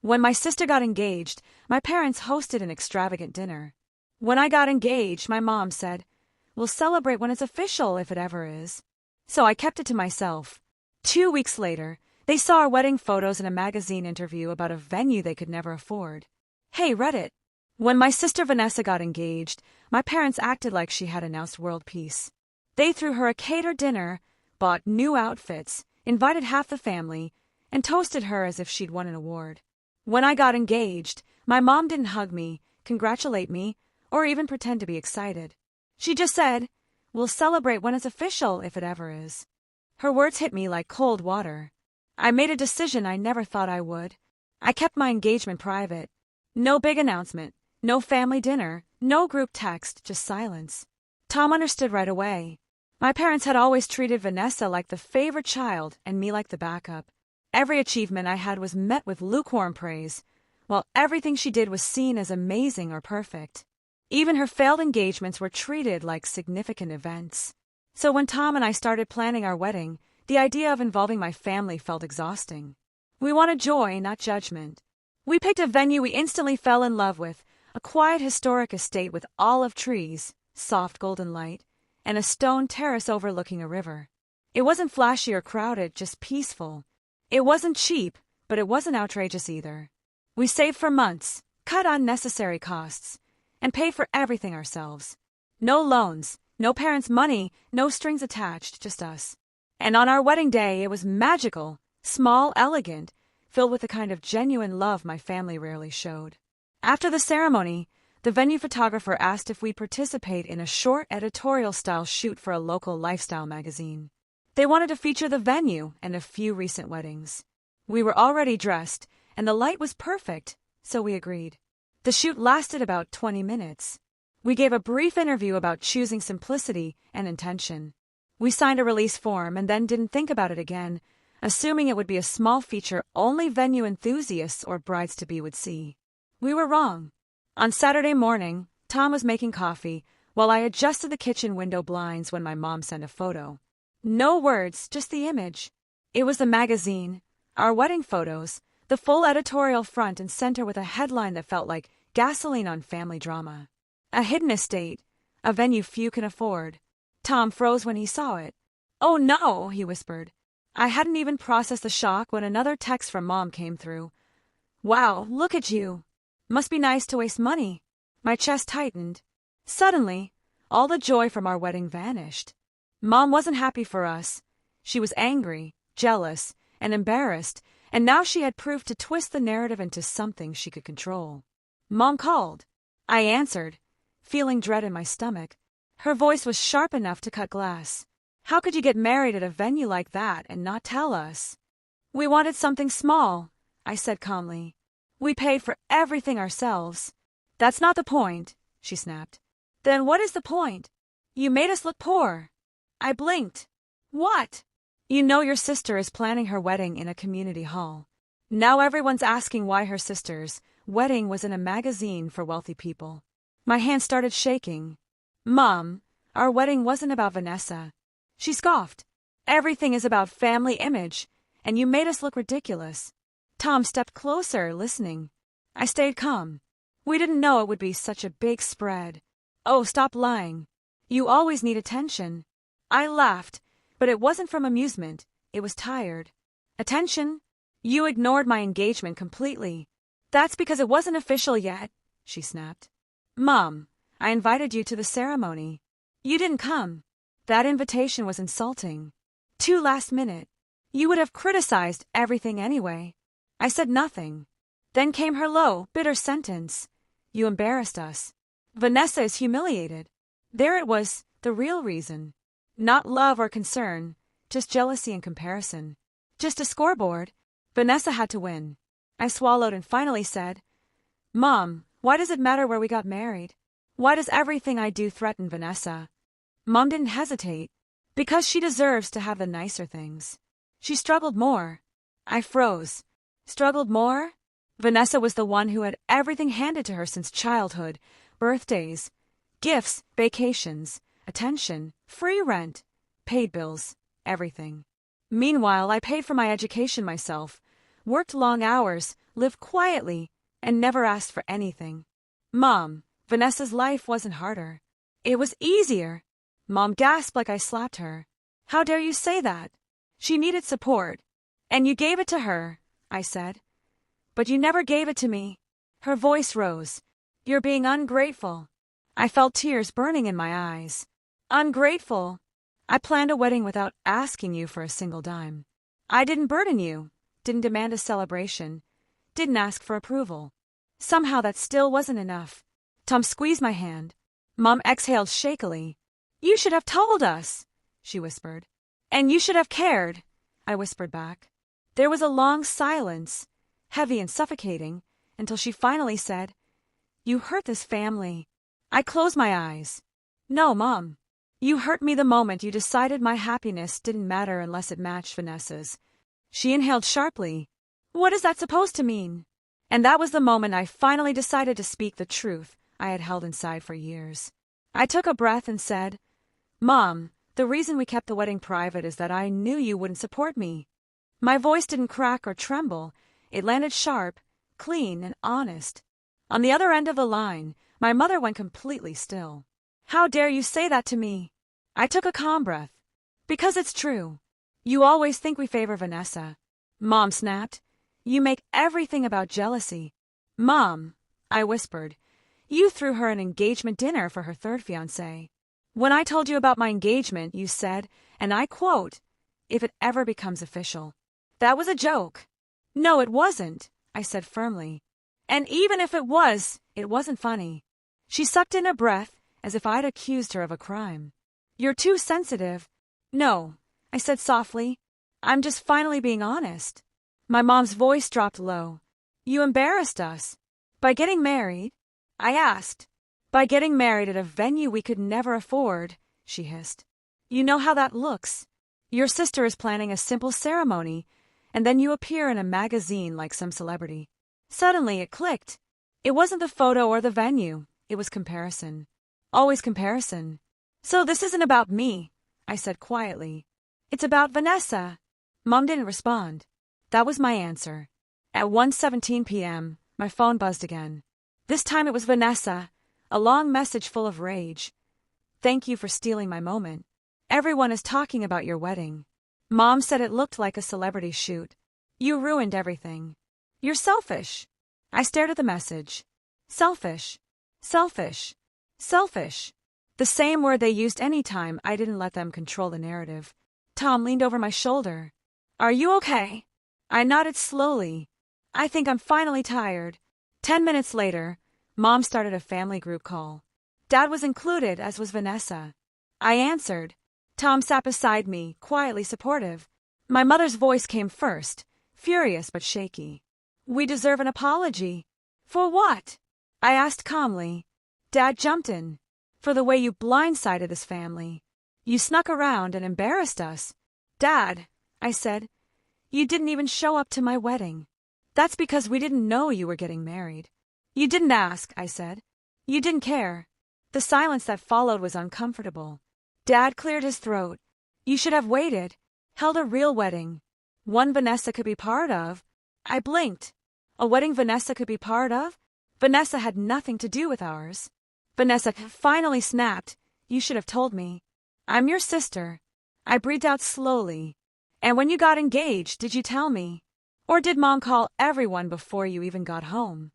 When my sister got engaged, my parents hosted an extravagant dinner. When I got engaged, my mom said, "We'll celebrate when it's official, if it ever is." So I kept it to myself. 2 weeks later, they saw our wedding photos in a magazine interview about a venue they could never afford. Hey, Reddit. When my sister Vanessa got engaged, my parents acted like she had announced world peace. They threw her a catered dinner, bought new outfits, invited half the family, and toasted her as if she'd won an award. When I got engaged, my mom didn't hug me, congratulate me, or even pretend to be excited. She just said, "We'll celebrate when it's official, if it ever is." Her words hit me like cold water. I made a decision I never thought I would. I kept my engagement private. No big announcement, no family dinner, no group text, just silence. Tom understood right away. My parents had always treated Vanessa like the favorite child and me like the backup. Every achievement I had was met with lukewarm praise, while everything she did was seen as amazing or perfect. Even her failed engagements were treated like significant events. So when Tom and I started planning our wedding, the idea of involving my family felt exhausting. We wanted joy, not judgment. We picked a venue we instantly fell in love with, a quiet historic estate with olive trees, soft golden light, and a stone terrace overlooking a river. It wasn't flashy or crowded, just peaceful. It wasn't cheap, but it wasn't outrageous either. We saved for months, cut unnecessary costs, and paid for everything ourselves. No loans, no parents' money, no strings attached, just us. And on our wedding day, it was magical, small, elegant, filled with the kind of genuine love my family rarely showed. After the ceremony, the venue photographer asked if we'd participate in a short editorial-style shoot for a local lifestyle magazine. They wanted to feature the venue and a few recent weddings. We were already dressed, and the light was perfect, so we agreed. The shoot lasted about 20 minutes. We gave a brief interview about choosing simplicity and intention. We signed a release form and then didn't think about it again, assuming it would be a small feature only venue enthusiasts or brides-to-be would see. We were wrong. On Saturday morning, Tom was making coffee while I adjusted the kitchen window blinds when my mom sent a photo. No words, just the image. It was the magazine, our wedding photos, the full editorial front and center with a headline that felt like gasoline on family drama. A hidden estate, a venue few can afford. Tom froze when he saw it. "Oh no," he whispered. I hadn't even processed the shock when another text from Mom came through. "Wow, look at you. Must be nice to waste money." My chest tightened. Suddenly, all the joy from our wedding vanished. Mom wasn't happy for us. She was angry, jealous, and embarrassed, and now she had proof to twist the narrative into something she could control. Mom called. I answered, feeling dread in my stomach. Her voice was sharp enough to cut glass. "How could you get married at a venue like that and not tell us?" "We wanted something small," I said calmly. "We paid for everything ourselves." "That's not the point," she snapped. "Then what is the point?" "You made us look poor." I blinked. "What?" "You know your sister is planning her wedding in a community hall. Now everyone's asking why her sister's wedding was in a magazine for wealthy people." My hand started shaking. "Mom, our wedding wasn't about Vanessa." She scoffed. "Everything is about family image, and you made us look ridiculous." Tom stepped closer, listening. I stayed calm. "We didn't know it would be such a big spread." "Oh, stop lying. You always need attention." I laughed, but it wasn't from amusement. It was tired. "Attention? You ignored my engagement completely." "That's because it wasn't official yet," she snapped. "Mom, I invited you to the ceremony. You didn't come. That invitation was insulting. Too last minute. You would have criticized everything anyway." I said nothing. Then came her low, bitter sentence. "You embarrassed us. Vanessa is humiliated." There it was, the real reason. Not love or concern, just jealousy and comparison. Just a scoreboard. Vanessa had to win. I swallowed and finally said, "Mom, why does it matter where we got married? Why does everything I do threaten Vanessa?" Mom didn't hesitate. "Because she deserves to have the nicer things. She struggled more." I froze. Struggled more? Vanessa was the one who had everything handed to her since childhood. Birthdays, gifts, vacations, attention, free rent, paid bills, everything. Meanwhile, I paid for my education myself, worked long hours, lived quietly, and never asked for anything. Mom, Vanessa's life wasn't harder. It was easier. Mom gasped like I slapped her. How dare you say that? She needed support. And you gave it to her, I said. But you never gave it to me. Her voice rose. You're being ungrateful. I felt tears burning in my eyes. Ungrateful. I planned a wedding without asking you for a single dime. I didn't burden you, didn't demand a celebration, didn't ask for approval. Somehow that still wasn't enough. Tom squeezed my hand. Mom exhaled shakily. You should have told us, she whispered. And you should have cared, I whispered back. There was a long silence, heavy and suffocating, until she finally said, You hurt this family. I closed my eyes. No, Mom. You hurt me the moment you decided my happiness didn't matter unless it matched Vanessa's. She inhaled sharply. What is that supposed to mean? And that was the moment I finally decided to speak the truth I had held inside for years. I took a breath and said, Mom, the reason we kept the wedding private is that I knew you wouldn't support me. My voice didn't crack or tremble. It landed sharp, clean, and honest. On the other end of the line, my mother went completely still. How dare you say that to me? I took a calm breath. Because it's true. You always think we favor Vanessa. Mom snapped. You make everything about jealousy. Mom, I whispered, you threw her an engagement dinner for her third fiancé. When I told you about my engagement, you said, and I quote, if it ever becomes official. That was a joke. No, it wasn't, I said firmly. And even if it was, it wasn't funny. She sucked in a breath as if I'd accused her of a crime. You're too sensitive. No, I said softly. I'm just finally being honest. My mom's voice dropped low. You embarrassed us. By getting married? I asked. By getting married at a venue we could never afford, she hissed. You know how that looks. Your sister is planning a simple ceremony, and then you appear in a magazine like some celebrity. Suddenly it clicked. It wasn't the photo or the venue. It was comparison. Always comparison. So this isn't about me, I said quietly. It's about Vanessa. Mom didn't respond. That was my answer. At 1:17 p.m., my phone buzzed again. This time it was Vanessa, a long message full of rage. Thank you for stealing my moment. Everyone is talking about your wedding. Mom said it looked like a celebrity shoot. You ruined everything. You're selfish. I stared at the message. Selfish. Selfish. Selfish. The same word they used any time I didn't let them control the narrative. Tom leaned over my shoulder. Are you okay? I nodded slowly. I think I'm finally tired. 10 minutes later, Mom started a family group call. Dad was included, as was Vanessa. I answered. Tom sat beside me, quietly supportive. My mother's voice came first, furious but shaky. We deserve an apology. For what? I asked calmly. Dad jumped in. For the way you blindsided this family. You snuck around and embarrassed us. Dad, I said, you didn't even show up to my wedding. That's because we didn't know you were getting married. You didn't ask, I said. You didn't care. The silence that followed was uncomfortable. Dad cleared his throat. You should have waited, held a real wedding. One Vanessa could be part of. I blinked. A wedding Vanessa could be part of? Vanessa had nothing to do with ours. Vanessa finally snapped. You should have told me. I'm your sister. I breathed out slowly. And when you got engaged, did you tell me? Or did Mom call everyone before you even got home?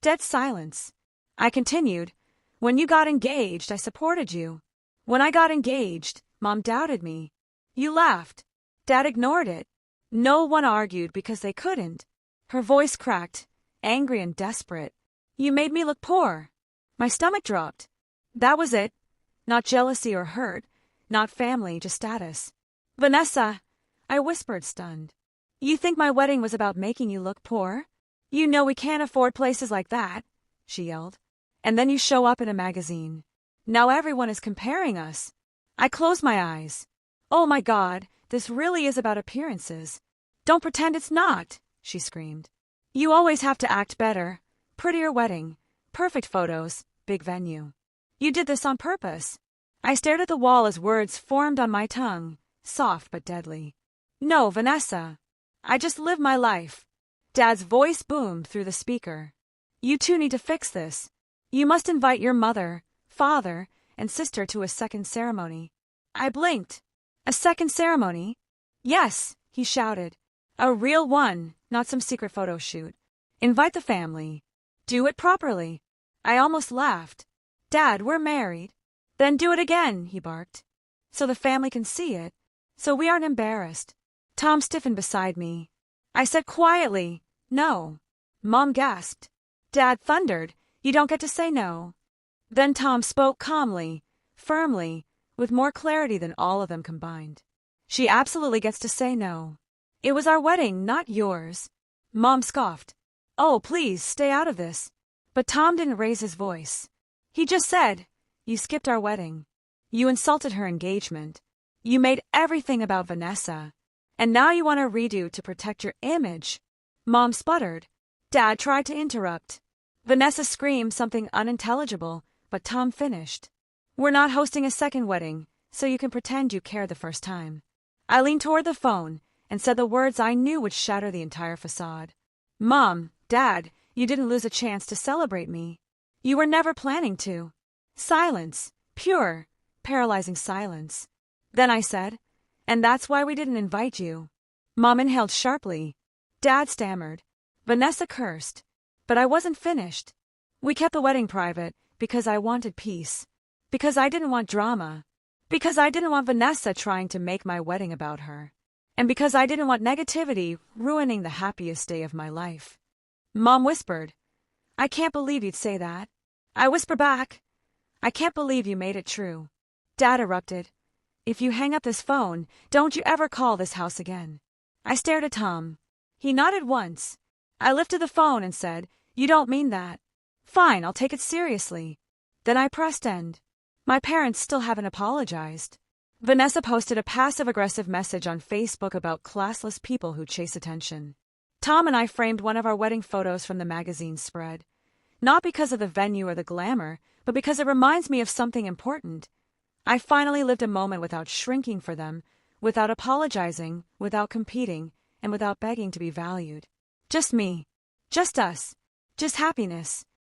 Dead silence. I continued. When you got engaged, I supported you. When I got engaged, Mom doubted me. You laughed. Dad ignored it. No one argued because they couldn't. Her voice cracked, angry and desperate. You made me look poor. My stomach dropped. That was it. Not jealousy or hurt. Not family, just status. Vanessa, I whispered, stunned. You think my wedding was about making you look poor? You know we can't afford places like that, she yelled. And then you show up in a magazine. Now everyone is comparing us. I closed my eyes. Oh my God, this really is about appearances. Don't pretend it's not, she screamed. You always have to act better. Prettier wedding. Perfect photos. Big venue. You did this on purpose. I stared at the wall as words formed on my tongue, soft but deadly. No, Vanessa. I just live my life. Dad's voice boomed through the speaker. You two need to fix this. You must invite your mother, father, and sister to a second ceremony. I blinked. A second ceremony? Yes, he shouted. A real one, not some secret photo shoot. Invite the family. Do it properly. I almost laughed. Dad, we're married. Then do it again, he barked. So the family can see it. So we aren't embarrassed. Tom stiffened beside me. I said quietly, no. Mom gasped. Dad thundered, you don't get to say no. Then Tom spoke calmly, firmly, with more clarity than all of them combined. She absolutely gets to say no. It was our wedding, not yours. Mom scoffed. Oh, please, stay out of this. But Tom didn't raise his voice. He just said, you skipped our wedding. You insulted her engagement. You made everything about Vanessa. And now you want to redo to protect your image. Mom sputtered. Dad tried to interrupt. Vanessa screamed something unintelligible, but Tom finished. We're not hosting a second wedding, so you can pretend you cared the first time. I leaned toward the phone and said the words I knew would shatter the entire facade. Mom, Dad, you didn't lose a chance to celebrate me. You were never planning to. Silence. Pure, paralyzing silence. Then I said, and that's why we didn't invite you. Mom inhaled sharply. Dad stammered. Vanessa cursed. But I wasn't finished. We kept the wedding private because I wanted peace. Because I didn't want drama. Because I didn't want Vanessa trying to make my wedding about her. And because I didn't want negativity ruining the happiest day of my life. Mom whispered, I can't believe you'd say that. I whispered back, I can't believe you made it true. Dad erupted, if you hang up this phone, don't you ever call this house again. I stared at Tom. He nodded once. I lifted the phone and said, you don't mean that. Fine, I'll take it seriously. Then I pressed end. My parents still haven't apologized. Vanessa posted a passive-aggressive message on Facebook about classless people who chase attention. Tom and I framed one of our wedding photos from the magazine spread. Not because of the venue or the glamour, but because it reminds me of something important. I finally lived a moment without shrinking for them, without apologizing, without competing, and without begging to be valued. Just me. Just us. Just happiness.